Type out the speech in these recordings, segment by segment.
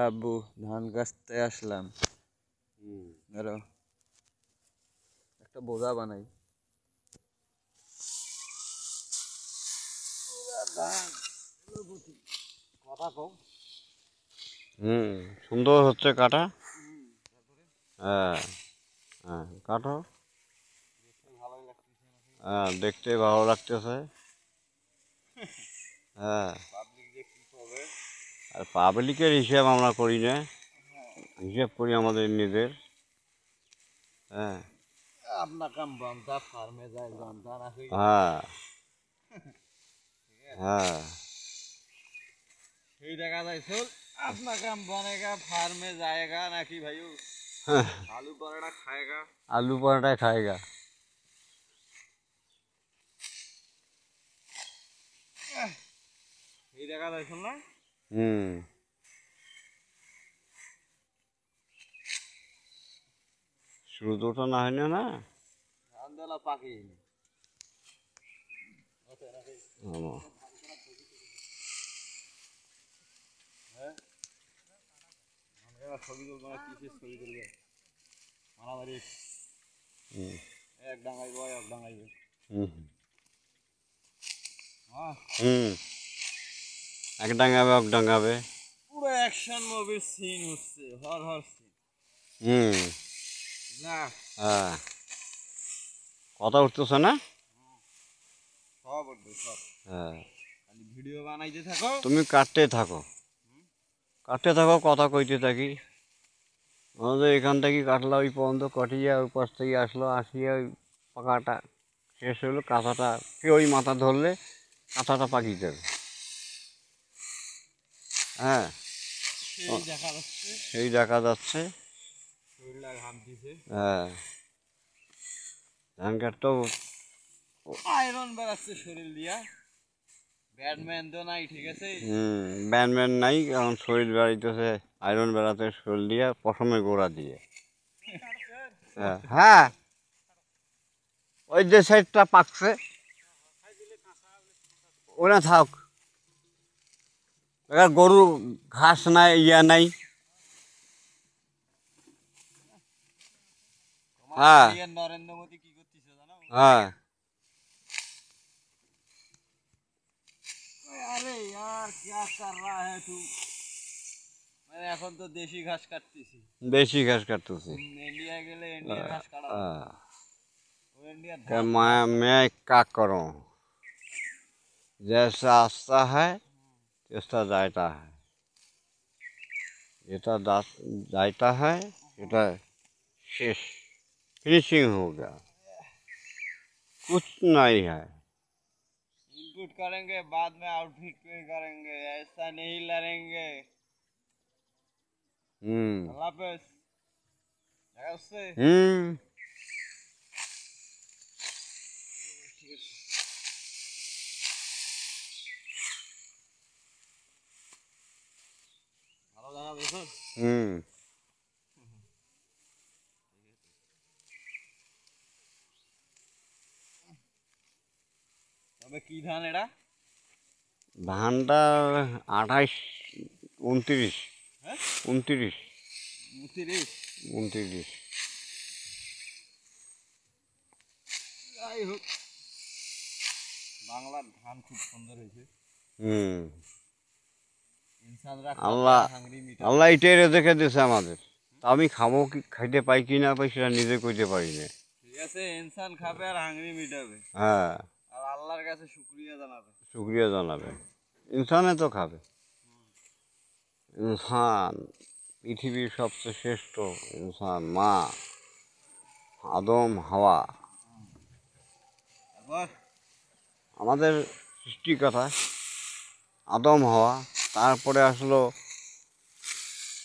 আব্বু ধান কাটতে আসলাম। ধরো একটা বোঝা বানাই। কথা কও। সুন্দর হচ্ছে কাটা। হ্যাঁ হ্যাঁ কাটো। হ্যাঁ দেখতে ভালো লাগতেছে। হ্যাঁ আর পাবলিকের হিসাব আমরা করি না, হিসাব করি আমাদের নিজের। হ্যাঁ আপনার কাম বান্ধা ফার্মে যায় বান্ধা নাকি? হ্যাঁ হ্যাঁ সেই দেখা যায় চল আপনার কাম বনেগা ফার্মে जाएगा নাকি ভাইও? आलू पराठा खाएगा। आलू पराठा खाएगा। এই দেখা যায় শুন না। শুরুটা না হয় না আন্দোলা পাখি ছবি তুলবো না, কিসের ছবি তুলবে? মারামারি এক ডাঙাইব এক ডাঙাইবে। এক ডাঙ্গাবে এক ডাঙ্গাবে পুরো অ্যাকশন মুভির সিন হচ্ছে, হর সিন। না হ্যাঁ কথা উঠতেছে না? সব উঠবে সব। হ্যাঁ খালি ভিডিও বানাইতে থাকো, তুমি কাটতে থাকো, কথা কইতে থাকি। আমাদের এখান থেকে কাটলা ওই পর্যন্ত কাটিয়া ওই পাশ থেকে আসলো, আসিয়া ওই পাকাটা শেষ হলো, কাঁচাটা ওই মাথা ধরলে কাঁচাটা পাকিয়ে যাবে। হ্যাঁ সেই দেখা যাচ্ছে। হ্যাঁ ধান কাটতেও আয়রন বেরাচ্ছে শরীর দিয়া। ব্যাটম্যান তো নাই, ঠিক আছে। ব্যানম্যান নাই, কারণ শরীর বেড়াইতেছে, আয়রন বেড়াতে শরীর দিয়া পশমে গোড়া দিয়ে। হ্যাঁ ওই যে সাইডটা পাকছে ওরা থাক, গরু ঘাস নাই, ইয়া নাই। হ্যাঁ নরেন্দ্র মোদী কি করতেছে জানো? হ্যাঁ আরে यार क्या कर रहा है तू? मैं এখন তো দেশি ঘাস কাটতেছি। দেশি ঘাস কাটতেছি। इंडिया গেলে इंडिया ঘাস কাটা। वो इंडिया मैं क्या करूं, जैसा आता है वैसा जाता है, যেটা जाता है সেটা শেষ, फिनिशिंग हो गया, कुछ नहीं है। इनपुट करेंगे बाद में आउटपुट करेंगे, ऐसा नहीं लड़ेंगे। अल्लाह हाफिज। उससे ভালো জায়গা দেখো। তবে কি ধান এটা? ধানটা 28 29 29 29। যাই হোক, বাংলার ধান খুব সুন্দর হয়েছে। আল্লাহ আল্লাহ এটাই রেখে দিয়েছে আমাদের। আমি খাবো কি, খাইতে পাই কি না পাই সেটা নিজে কইতে পারি না। ঠিক আছে, ইনসান খাবে আর হাংরি মিটাবে। হ্যাঁ আর আল্লাহর কাছে শুকরিয়া জানাবে। শুকরিয়া জানাবে, ইনসানে তো খাবে। ইনসান পৃথিবীর সবচেয়ে শ্রেষ্ঠ, ইনসান মা আদম হাওয়া আমাদের সৃষ্টিকর্তা, আদম হাওয়া। তারপরে আসলো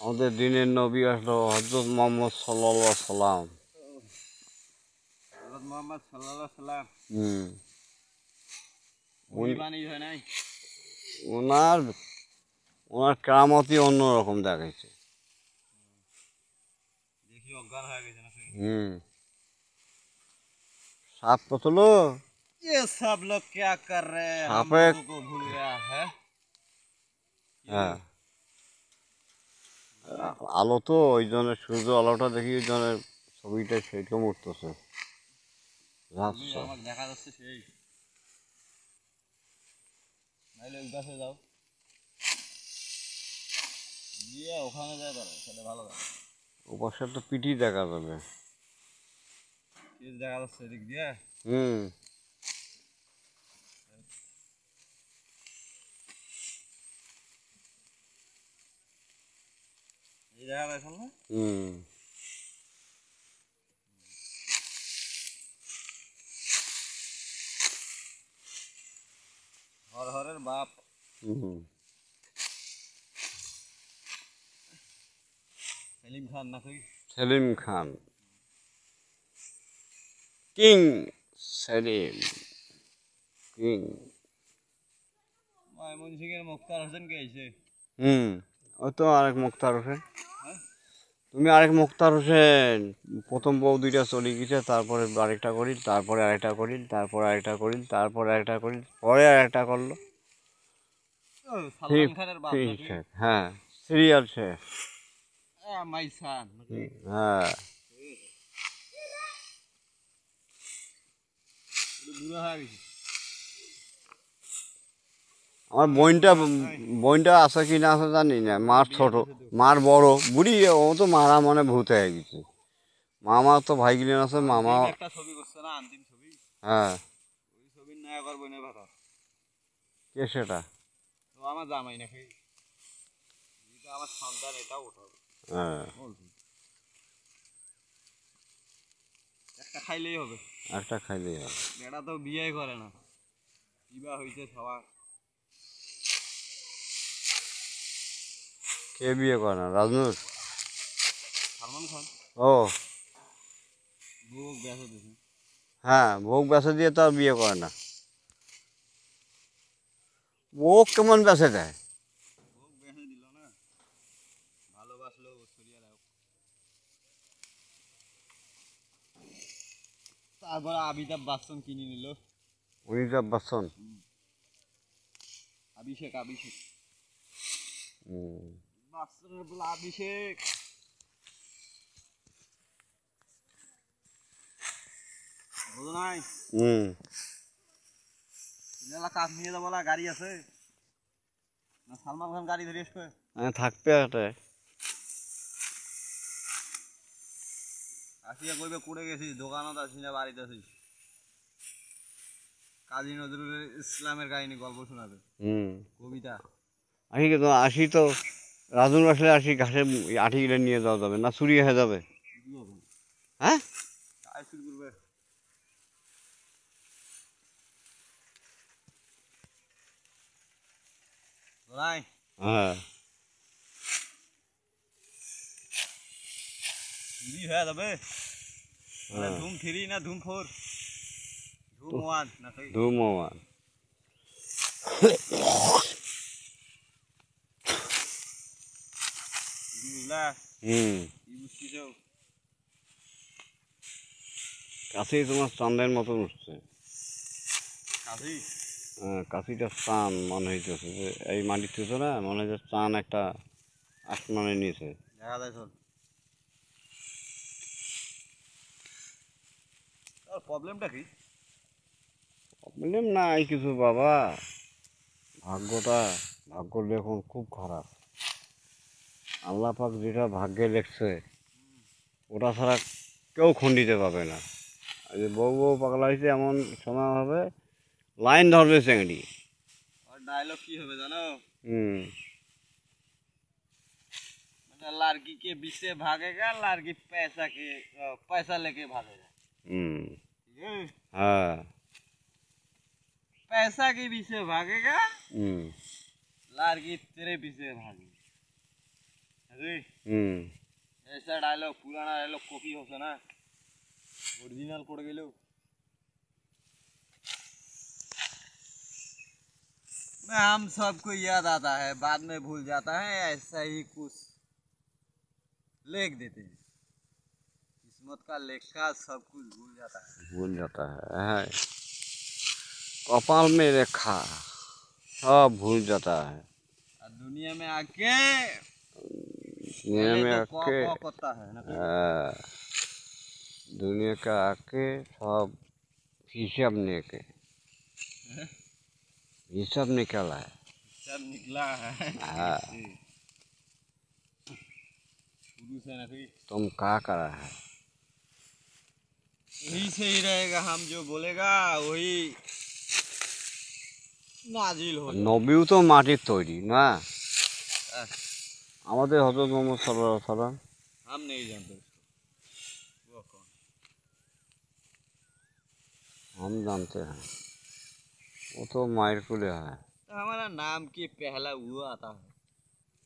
আমাদের দিনের নবী, আসলো হযরত মুহাম্মদ সাল্লাল্লাহু আলাইহি সাল্লাম। হযরত মুহাম্মদ সাল্লাল্লাহু আলাইহি সাল্লাম ওনার কেরামতই অন্যরকম দেখাইছে। দেখি অজ্ঞান হয়ে গেছে না? সাপ পতলো, ये सब लोग क्या कर रहे हैं? हम लोगों को भूल गया है। হ্যাঁ আলো তো ওই জন্য সূর্য আলোটা দেখি ওই জন্য ছবিটা সেরকম উঠতেছে। আচ্ছা আমার দেখা যাচ্ছে সেই নাইলে ওই পাশে যাও গিয়ে ওখানে যাই পারো তাহলে ভালো লাগে। ওপাশে তো পিটি দেখা যাবে। দেখা যাচ্ছে এদিক দিয়ে। হুম এই দেখা যাচ্ছে না হুম হর হরের বাপ হুম সেলিম খান নাকি? সেলিম খান, কিং সেলিম, কিং। ময়মনসিংহের মুক্তার হোসেন কে এসে? হুম ওই তো আরেক মুক্তার হোসেন। হ্যাঁ তুমি আরেক মুক্তার হোসেন। প্রথম বউ দুইটা চলে গেছে, তারপরে আরেকটা করিল, তারপরে আরেকটা করিল, তারপরে আরেকটা করিল, তারপরে আরেকটা করিল, পরে আরেকটা করলো। সালমান খানের বাপ নাকি? হ্যাঁ সিরিয়াল শেষ। মাইসান নাকি? হ্যাঁ বুড়ো হয়ে গেছে। আমার বোনটা আছে কি না আছে জানি না। মার ছোট, মার বড়, বুড়ি ও তো মারা মানে ভূত হয়ে গেছে। মামা তো ভাই গিলেন আছে, মামা। একটা ছবি করছে না অন্তিম ছবি, হ্যাঁ ওই ছবির নায়ক বোনের ভাতা কে সেটা? তো আমার জামাই নাকি? এটা আমার সন্তান, এটাও উঠাবে হ্যাঁ একটা খাইলেই হবে। একটা খাইলেই হবে। বেটা তো বিয়ে করে না, কিবা হয়েছে সবার। কে বিয়ে করে না? রাজনুর? সালমান খান ও বউ বেঁচে দিছে। হ্যাঁ, ভোগ বেচে দিয়ে তো আর বিয়ে করে না। ও কেমন বেচে দেয়? বউ বেঁচে দিল না, ভালোবাসলো সরিয়া দাও। তারপর অমিতাভ বচ্চন কিনে নিল। অমিতাভ বচ্চন। অভিষেক হুম বচ্চনের বলে অভিষেক। বুঝো নাই হুম কাজ নিয়ে যাবো না, গাড়ি আছে না? সালমান খান গাড়ি ধরে আসবে। থাকবে একটা। আসিয়া কইবে কুড়ে গেছিস, দোকানত আসিস না বাড়িতে আসিস। কাজী নজরুল ইসলামের কাহিনী গল্প শোনাবে, হুম কবিতা। আসি তো রাজনুর আসলে আসি ঘাসে আঠি গিলে নিয়ে যাওয়া যাবে না? চুরি হয়ে যাবে। হ্যাঁ কাজ শুরু করবে নাই? হ্যাঁ চুরি হয়ে যাবে। হ্যাঁ ধুম 3 না ধুম 4? ধুম 1 নাকি? ধুমোয়ান। বুঝলা হুম কি বুঝছিস? কাছেই তোমার চাঁদের মতন উঠছে। কাজী হ্যাঁ কাশিটা চান মনে হইতেছে, যে এই মাটির থেকে না মনে হচ্ছে চান একটা আসমানে নিয়েছে। দেখা যায় চল। আর প্রবলেমটা কি? প্রবলেম নাই কিছু বাবা, ভাগ্য দেখুন খুব খারাপ। আল্লাহ পাক যেটা ভাগ্যে লেখছে ওটা ছাড়া কেউ খণ্ডিতে পাবে না। আর যে বউ পাগলা হয়েছে এমন সময় হবে লাইন ধরবে চেংড়ি। আর ডায়লগ কি হবে জানো? হুম लड़की के पीछे भागेगा, लड़की पैसा लेके भागेगा। হুম ठीक है? হ্যাঁ पैसा के पीछे भागेगा, হুম लड़की तेरे पीछे भागेगी। अरे হুম ऐसा डायलॉग पुराना डायलॉग कॉपी होता ना, ओरिजिनल कोड गेलो। हम सबको याद आता है, बाद में भूल जाता है, ऐसा ही कुछ लिख देते हैं। किस्मत का लेखा सब कुछ भूल जाता है। ভুল যাতা হ্যাঁ, कपाल में रेखा सब भूल जाता है। और दुनिया में आके दुनिया में तो आके करता है ना दुनिया का आके सब हिसाब लेके हिसाब निकाला है। सब निकला है हाँ। शुरू से ना कोई तुम क्या करा है? यही से ही रहेगा, हम जो बोलेगा वही নাজিল হলো। নবীও তো মাটির তৈরি না? আহ, আমাদের হযরত মুহাম্মদ সাল্লাল্লাহু আলাইহি সাল্লাম हम नहीं जानते उसको, वो कौन? हम जानते हैं, वो तो मायर कुले है। तो हमारा नाम की पहला वो आता है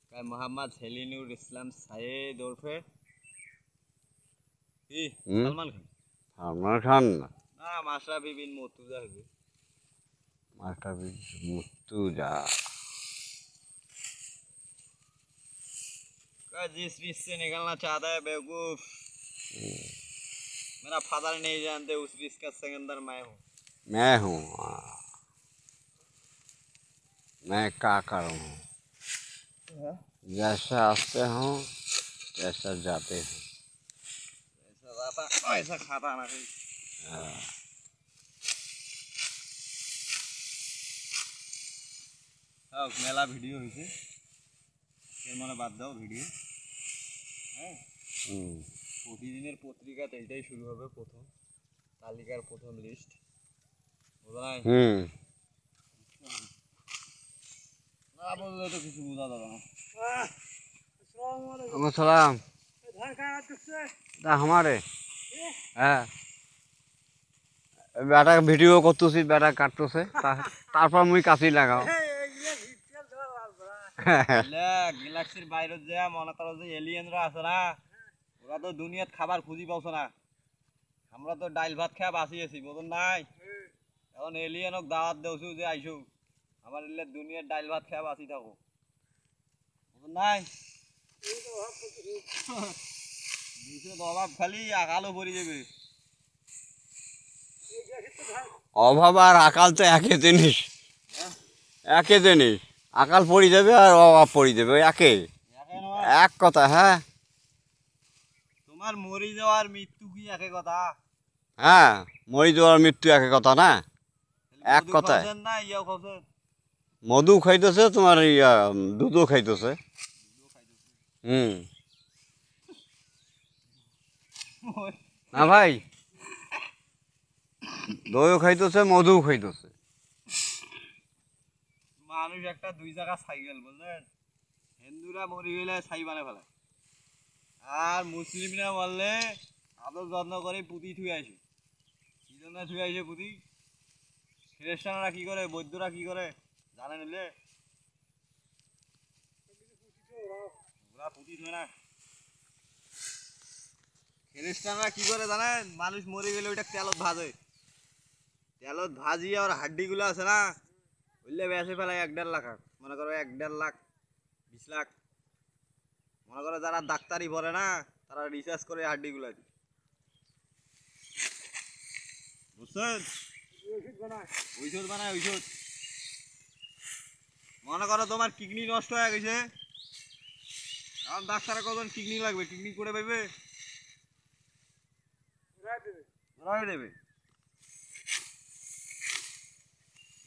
क्या, मोहम्मद सेलिनुर इस्लाम सैयद उर्फे सलमान खान। सलमान खान ना, माशराफी बिन मुर्तजा है। माशराफी मुर्तजा जिस रिश्ते से निकलना चाहता है बेवकूफ, मेरा फादर नहीं जानते उस रिश्ते का सिकंदर मैं हूँ। मैं क्या करूँ? जैसा आते हूँ जैसा जाते हैं, ऐसा आता ऐसा खाता ना कहीं। मेला ভিডিও হয়েছে, এর মানে বাদ দাও ভিডিও। হ্যাঁ, প্রতিদিনের পত্রিকাতে এটাই শুরু হবে, প্রথম তালিকার প্রথম লিস্ট। বোঝাই না, বললে তো কিছু বোঝা যাবে না। সালাম हमारे হ্যাঁ বেটা ভিডিও করতেছি, বেটা কাটতেছে, তারপর মুই কাছি লাগাও। গ্যালাক্সির বাইরে যা মনে করো যে এলিয়েনরা আছে না, ওরা তো দুনিয়াত খাবার খুঁজি পাওছে না, আমরা তো ডাইল ভাত খেয়ে বাঁচি আছি, বুঝুন নাই? এখন এলিয়েনক দাওয়াত দেওছু যে আইসু আমার এলে দুনিয়ার ডাইল ভাত খেয়ে বাঁচি থাকো, বুঝুন নাই? অভাব খালি আকালও পড়ে যাবে। অভাব আর আকাল তো একই জিনিস, একই জিনিস। আকাল পড়ে যাবে আর অভাব পড়ে যাবে, এক কথা। হ্যাঁ, তোমার মরে যাওয়ার মৃত্যু কি একই কথা? হ্যাঁ, মরে যাওয়ার মৃত্যু একই কথা না, এক কথায়। না ইয়া খাওছেন, মধু খাইতেছে, তোমার দুধও খাইতেছে। না ভাই, দইও খাইতেছে, মধুও খাইতেছে। মানুষ একটা দুই জায়গা সাইকেল, বুঝলেন? হিন্দুরা মরে গেলে ছাই বানায় ফেলে, আর মুসলিমরা মরলে আদর যত্ন করে পুঁতি থুয়ে আসে। কি জন্য থুয়ে আসে পুঁতি? খ্রিস্টানরা কি করে, বৌদ্ধরা কি করে জানেন? নিলে ওরা পুঁতি থুয়ে না, খ্রিস্টানরা কি করে জানেন? মানুষ মরে গেলে ওইটা তেলত ভাজে, তেলত ভাজিয়ে আর হাড্ডিগুলো আছে না, বুঝলে বেঁচে ফেলায় 1-1.5 লাখ। মনে করো 1-1.5 লাখ, 20 লাখ। মনে করো যারা ডাক্তারি পড়ে না, তারা রিসার্চ করে হাড্ডিগুলো, বুঝছেন? ঔষধ বানায় ঔষধ। মনে করো তোমার কিডনি নষ্ট হয়ে গেছে, এখন ডাক্তারে কজন কিডনি লাগবে, কিডনি করে পাইবে? দেবে।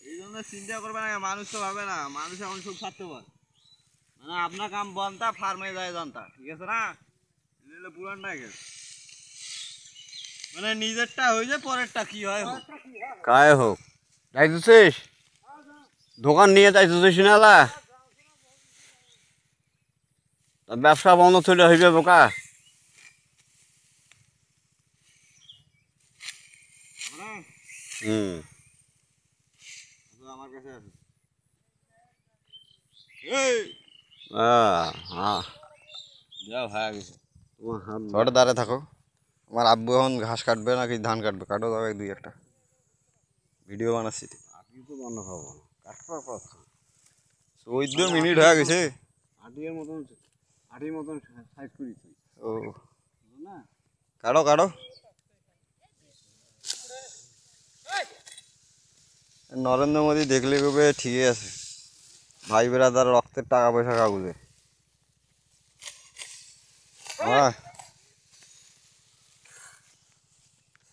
এই জন্য চিন্তা করবে না, মানুষ তো ভাবে না, মানুষ এখন খুব স্বার্থপর। মানে আপনার কাম বনতা ফার্মে যায় জানতা, ঠিক আছে না? পুরানটা গেছে, মানে নিজেরটা হয়ে যায়, পরেরটা কি হয় কায় হোক। যাইতেছিস দোকান নিয়ে, যাইতেছিস না? ব্যবসা বন্ধ চলে হইবে বোকা। আমার কাছে আছে। ওটা দাঁড়িয়ে থাকো, আমার আব্বু এখন ঘাস কাটবে নাকি ধান কাটবে, কাটো যাবে 2-1টা ভিডিও বানাচ্ছি। তো বন্ধ খাবো, কাটবার পর 14 মিনিট হয়ে গেছে। আটির মতন সাইজ করেছি। ও না, কাটো কাটো। নরেন্দ্র মোদী দেখলে কবে ঠিকই আছে, ভাই বেড়াদার রক্তের টাকা পয়সা কাগজে।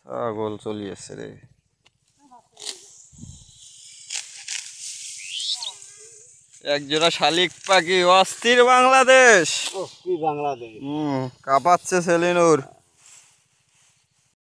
ছাগল চলি আসছে রে। একজোড়া শালিক পাখি, অস্থির বাংলাদেশ। কি বাংলাদেশ। কাঁপাচ্ছে সেলিনুর।